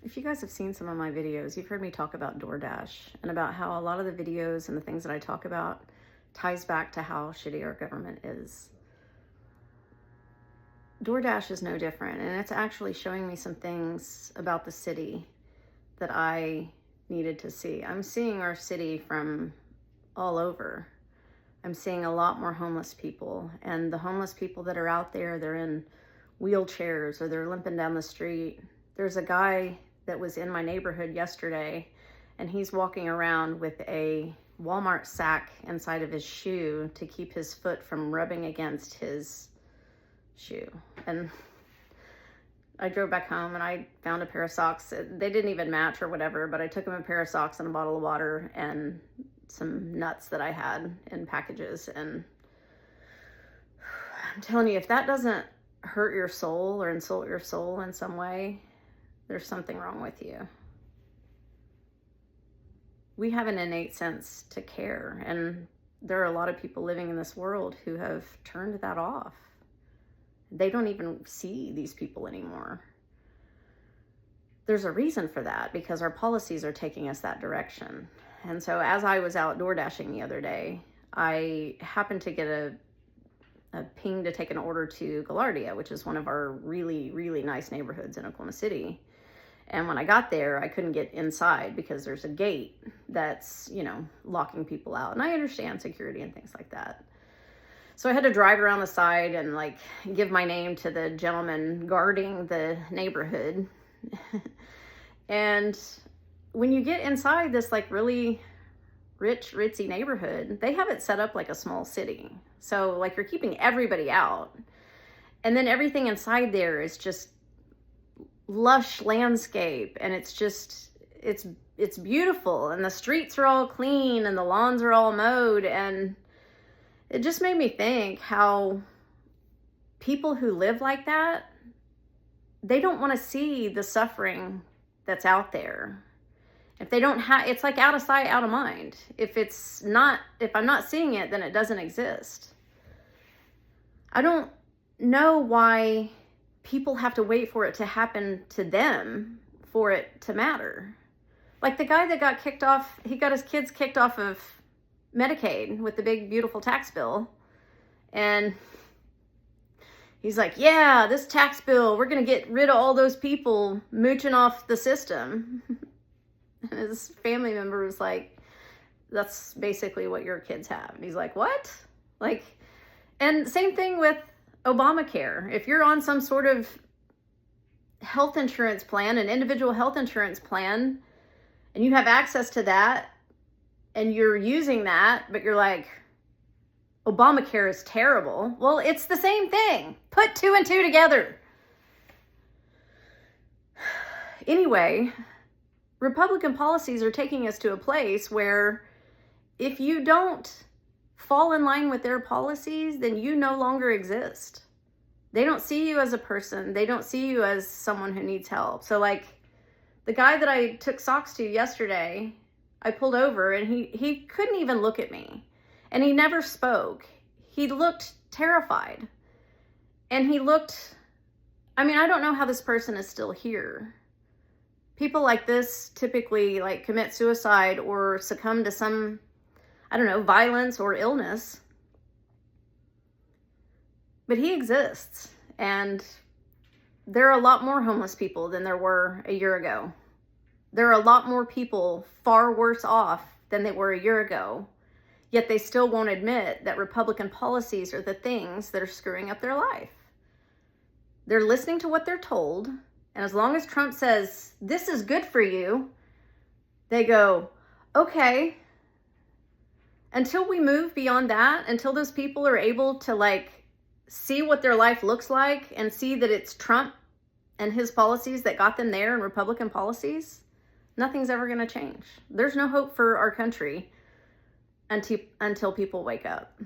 If you guys have seen some of my videos, you've heard me talk about DoorDash and about how a lot of the videos and the things that I talk about ties back to how shitty our government is. DoorDash is no different, and it's actually showing me some things about the city that I needed to see. I'm seeing our city from all over. I'm seeing a lot more homeless people, and the homeless people that are out there, they're in wheelchairs or they're limping down the street. There's a guy that was in my neighborhood yesterday, and he's walking around with a Walmart sack inside of his shoe to keep his foot from rubbing against his shoe. And I drove back home and I found a pair of socks. They didn't even match or whatever, but I took him a pair of socks and a bottle of water and some nuts that I had in packages. And I'm telling you, if that doesn't hurt your soul or insult your soul in some way, there's something wrong with you. We have an innate sense to care, and there are a lot of people living in this world who have turned that off. They don't even see these people anymore. There's a reason for that, because our policies are taking us that direction. And so as I was out door dashing the other day, I happened to get a ping to take an order to Gaillardia, which is one of our really, really nice neighborhoods in Oklahoma City. And when I got there, I couldn't get inside because there's a gate that's, locking people out. And I understand security and things like that. So I had to drive around the side and give my name to the gentleman guarding the neighborhood. And when you get inside this really rich, ritzy neighborhood, they have it set up like a small city. So you're keeping everybody out. And then everything inside there is just lush landscape, and it's beautiful, and the streets are all clean and the lawns are all mowed. And it just made me think how people who live like that, they don't want to see the suffering that's out there. If they don't have, it's like out of sight, out of mind. If I'm not seeing it, then it doesn't exist. I don't know why people have to wait for it to happen to them for it to matter. Like the guy that got kicked off, he got his kids kicked off of Medicaid with the big, beautiful tax bill. And he's like, yeah, this tax bill, we're going to get rid of all those people mooching off the system. And his family member was like, that's basically what your kids have. And he's like, what? And same thing with Obamacare. If you're on some sort of health insurance plan, an individual health insurance plan, and you have access to that, and you're using that, but you're like, Obamacare is terrible. Well, it's the same thing. Put two and two together. Anyway, Republican policies are taking us to a place where if you don't fall in line with their policies, then you no longer exist. They don't see you as a person. They don't see you as someone who needs help. So the guy that I took socks to yesterday, I pulled over and he couldn't even look at me. And he never spoke. He looked terrified. And he looked, I don't know how this person is still here. People like this typically commit suicide or succumb to some, violence or illness. But he exists. And there are a lot more homeless people than there were a year ago. There are a lot more people far worse off than they were a year ago. Yet they still won't admit that Republican policies are the things that are screwing up their life. They're listening to what they're told. And as long as Trump says, this is good for you, they go, okay. Until we move beyond that, until those people are able to see what their life looks like and see that it's Trump and his policies that got them there and Republican policies, nothing's ever going to change. There's no hope for our country until people wake up.